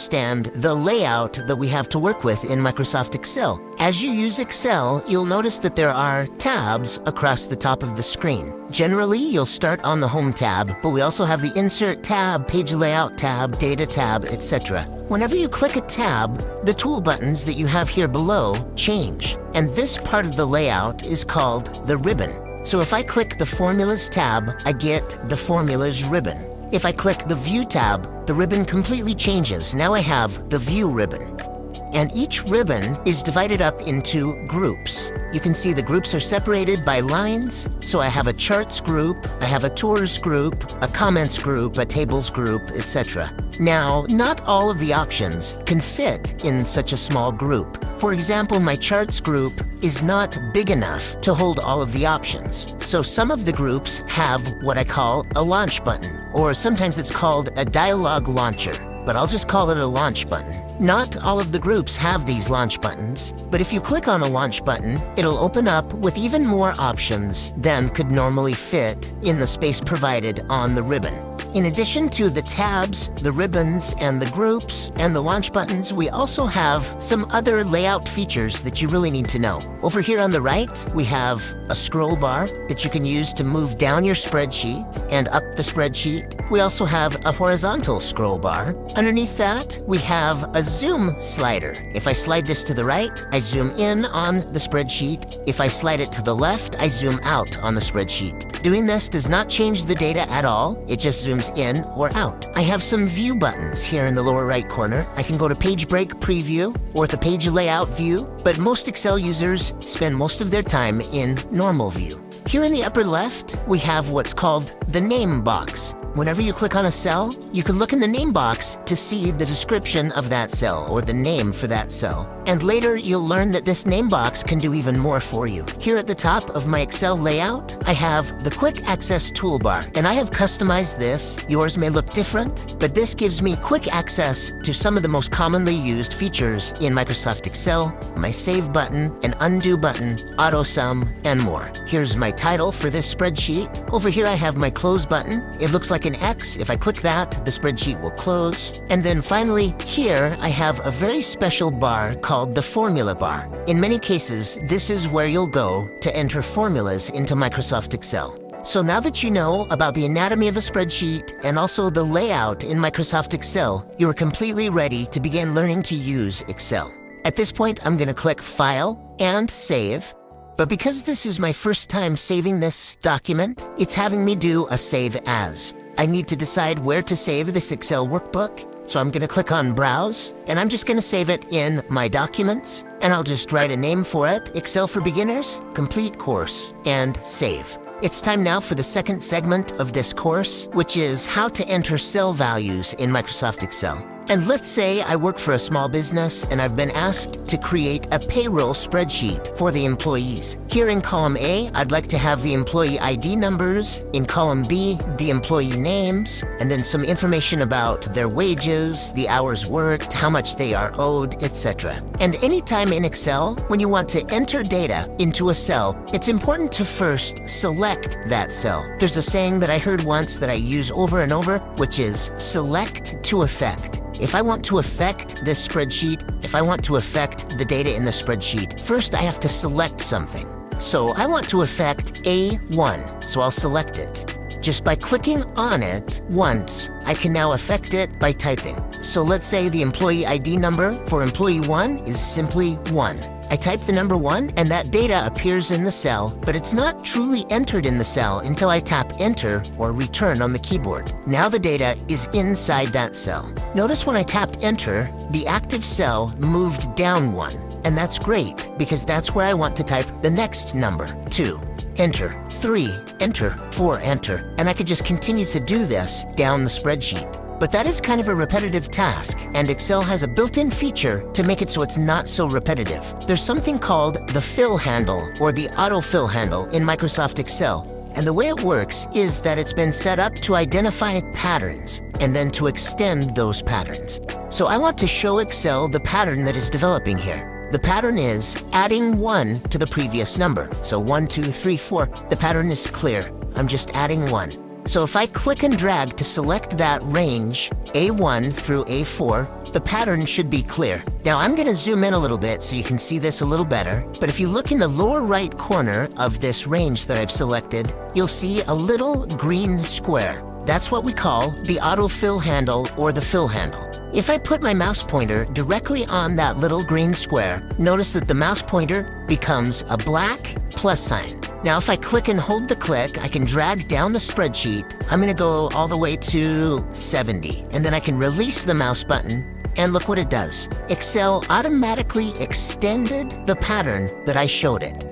understand the layout that we have to work with in Microsoft Excel. As you use Excel, you'll notice that there are tabs across the top of the screen. Generally, you'll start on the Home tab, but we also have the Insert tab, Page Layout tab, Data tab, etc. Whenever you click a tab, the tool buttons that you have here below change. And this part of the layout is called the ribbon. So if I click the Formulas tab, I get the Formulas ribbon. If I click the View tab, the ribbon completely changes. Now I have the View ribbon. And each ribbon is divided up into groups. You can see the groups are separated by lines. So I have a Charts group, I have a Tours group, a Comments group, a Tables group, etc. Now, not all of the options can fit in such a small group. For example, my Charts group is not big enough to hold all of the options. So some of the groups have what I call a launch button, or sometimes it's called a dialog launcher, but I'll just call it a launch button. Not all of the groups have these launch buttons, but if you click on a launch button, it'll open up with even more options than could normally fit in the space provided on the ribbon. In addition to the tabs, the ribbons, and the groups, and the launch buttons, we also have some other layout features that you really need to know. Over here on the right, we have a scroll bar that you can use to move down your spreadsheet and up the spreadsheet. We also have a horizontal scroll bar. Underneath that, we have a zoom slider. If I slide this to the right, I zoom in on the spreadsheet. If I slide it to the left, I zoom out on the spreadsheet. Doing this does not change the data at all. It just zooms in or out. I have some view buttons here in the lower right corner. I can go to Page Break Preview or the Page Layout View, but most Excel users spend most of their time in Normal View. Here in the upper left, we have what's called the name box. Whenever you click on a cell, you can look in the name box to see the description of that cell or the name for that cell. And later, you'll learn that this name box can do even more for you. Here at the top of my Excel layout, I have the Quick Access toolbar, and I have customized this. Yours may look different, but this gives me quick access to some of the most commonly used features in Microsoft Excel, my Save button, an Undo button, Auto Sum, and more. Here's my title for this spreadsheet. Over here, I have my Close button. It looks like an X. If I click that, the spreadsheet will close. And then finally, here I have a very special bar called the Formula bar. In many cases, this is where you'll go to enter formulas into Microsoft Excel. So now that you know about the anatomy of a spreadsheet and also the layout in Microsoft Excel, you are completely ready to begin learning to use Excel. At this point, I'm going to click File and Save. But because this is my first time saving this document, it's having me do a Save As. I need to decide where to save this Excel workbook, so I'm going to click on Browse, and I'm just going to save it in My Documents, and I'll just write a name for it, Excel for Beginners, Complete Course, and Save. It's time now for the second segment of this course, which is how to enter cell values in Microsoft Excel. And let's say I work for a small business and I've been asked to create a payroll spreadsheet for the employees. Here in column A, I'd like to have the employee ID numbers. In column B, the employee names, and then some information about their wages, the hours worked, how much they are owed, etc. And anytime in Excel, when you want to enter data into a cell, it's important to first select that cell. There's a saying that I heard once that I use over and over, which is select to affect. If I want to affect this spreadsheet, if I want to affect the data in the spreadsheet, first I have to select something. So I want to affect A1, so I'll select it. Just by clicking on it once, I can now affect it by typing. So let's say the employee ID number for employee 1 is simply 1. I type the number 1 and that data appears in the cell, but it's not truly entered in the cell until I tap Enter or Return on the keyboard. Now the data is inside that cell. Notice when I tapped Enter, the active cell moved down 1. And that's great because that's where I want to type the next number, 2. Enter, 3, Enter, 4, Enter. And I could just continue to do this down the spreadsheet. But that is kind of a repetitive task, and Excel has a built-in feature to make it so it's not so repetitive. There's something called the fill handle, or the autofill handle in Microsoft Excel. And the way it works is that it's been set up to identify patterns, and then to extend those patterns. So I want to show Excel the pattern that is developing here. The pattern is adding 1 to the previous number. So 1, 2, 3, 4. The pattern is clear. I'm just adding 1. So if I click and drag to select that range, A1 through A4, the pattern should be clear. Now I'm gonna zoom in a little bit so you can see this a little better, but if you look in the lower right corner of this range that I've selected, you'll see a little green square. That's what we call the autofill handle or the fill handle. If I put my mouse pointer directly on that little green square, notice that the mouse pointer becomes a black plus sign. Now if I click and hold the click, I can drag down the spreadsheet. I'm gonna go all the way to 70, and then I can release the mouse button, and look what it does. Excel automatically extended the pattern that I showed it.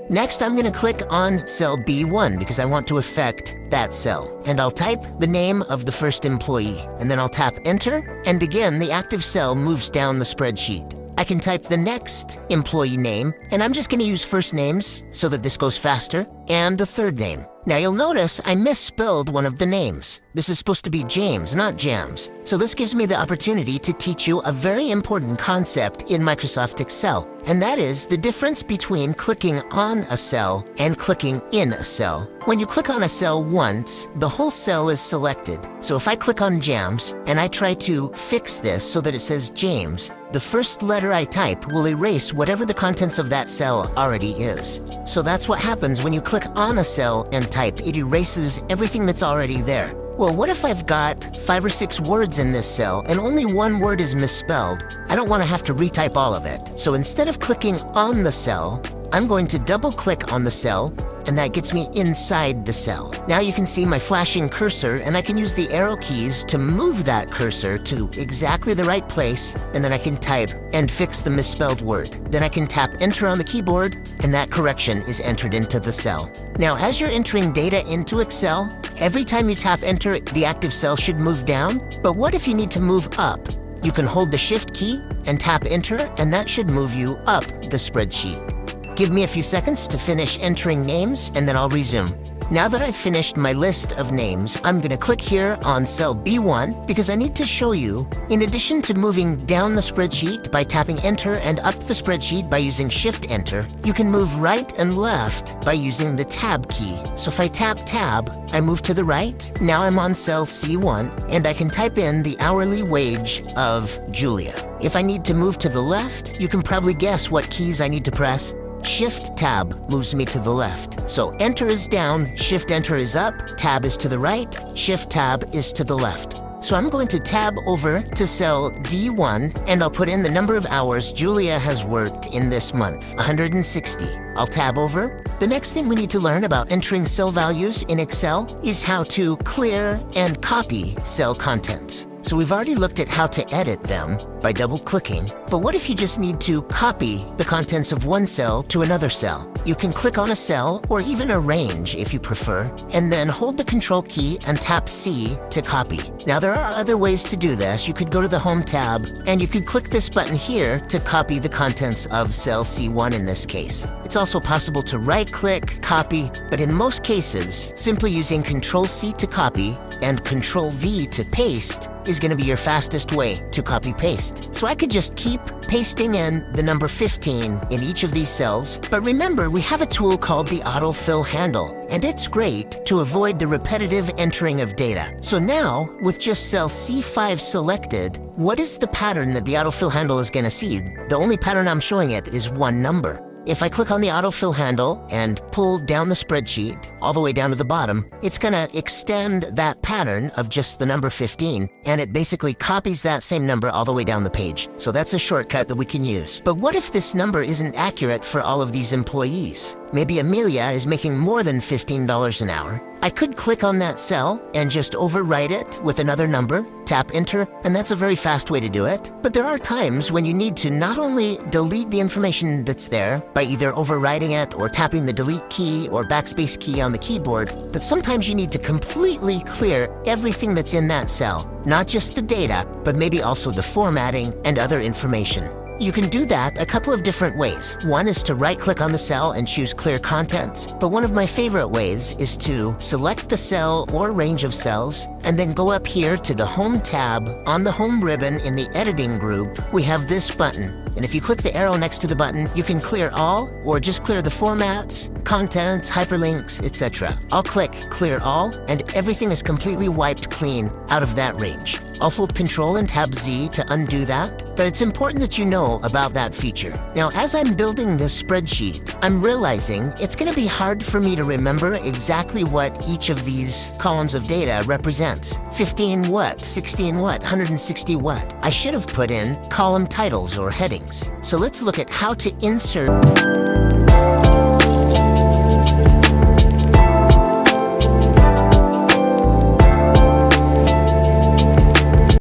Next, I'm gonna click on cell B1 because I want to affect that cell. And I'll type the name of the first employee, and then I'll tap enter, and again, the active cell moves down the spreadsheet. I can type the next employee name, and I'm just gonna use first names so that this goes faster, and the third name. Now you'll notice I misspelled one of the names. This is supposed to be James, not Jams. So this gives me the opportunity to teach you a very important concept in Microsoft Excel, and that is the difference between clicking on a cell and clicking in a cell. When you click on a cell once, the whole cell is selected. So if I click on Jams and I try to fix this so that it says James, the first letter I type will erase whatever the contents of that cell already is. So that's what happens when you click on a cell and type. It erases everything that's already there. Well, what if I've got 5 or 6 words in this cell and only one word is misspelled? I don't want to have to retype all of it. So instead of clicking on the cell, I'm going to double click on the cell, and that gets me inside the cell. Now you can see my flashing cursor, and I can use the arrow keys to move that cursor to exactly the right place, and then I can type and fix the misspelled word. Then I can tap enter on the keyboard, and that correction is entered into the cell. Now, as you're entering data into Excel, every time you tap enter, the active cell should move down. But what if you need to move up? You can hold the Shift key and tap enter, and that should move you up the spreadsheet. Give me a few seconds to finish entering names, and then I'll resume. Now that I've finished my list of names, I'm gonna click here on cell B1 because I need to show you, in addition to moving down the spreadsheet by tapping enter and up the spreadsheet by using Shift enter, you can move right and left by using the tab key. So if I tap tab, I move to the right. Now I'm on cell C1, and I can type in the hourly wage of Julia. If I need to move to the left, you can probably guess what keys I need to press. Shift tab moves me to the left. So enter is down, shift enter is up, tab is to the right, shift tab is to the left. So I'm going to tab over to cell D1, and I'll put in the number of hours Julia has worked in this month, 160. I'll tab over. The next thing we need to learn about entering cell values in Excel is how to clear and copy cell contents. So we've already looked at how to edit them by double-clicking, but what if you just need to copy the contents of one cell to another cell? You can click on a cell, or even a range if you prefer, and then hold the Control key and tap C to copy. Now there are other ways to do this. You could go to the Home tab, and you could click this button here to copy the contents of cell C1 in this case. It's also possible to right-click, copy, but in most cases, simply using Control C to copy and Control V to paste is going to be your fastest way to copy-paste. So I could just keep pasting in the number 15 in each of these cells, but remember, we have a tool called the autofill handle, and it's great to avoid the repetitive entering of data. So now, with just cell C5 selected, what is the pattern that the autofill handle is going to see? The only pattern I'm showing it is one number. If I click on the autofill handle and pull down the spreadsheet all the way down to the bottom, it's going to extend that pattern of just the number 15, and it basically copies that same number all the way down the page. So that's a shortcut that we can use. But what if this number isn't accurate for all of these employees? Maybe Amelia is making more than $15 an hour. I could click on that cell and just overwrite it with another number, tap enter, and that's a very fast way to do it. But there are times when you need to not only delete the information that's there by either overwriting it or tapping the delete key or backspace key on the keyboard, but sometimes you need to completely clear everything that's in that cell, not just the data, but maybe also the formatting and other information. You can do that a couple of different ways. One is to right-click on the cell and choose Clear Contents, but one of my favorite ways is to select the cell or range of cells, and then go up here to the Home tab. On the Home ribbon in the Editing group, we have this button. And if you click the arrow next to the button, you can clear all or just clear the formats, contents, hyperlinks, etc. I'll click Clear All, and everything is completely wiped clean out of that range. I'll hold Control and Tab Z to undo that, but it's important that you know about that feature. Now, as I'm building this spreadsheet, I'm realizing it's going to be hard for me to remember exactly what each of these columns of data represents. 15 what, 16 what, 160 what. I should have put in column titles or headings. So let's look at how to insert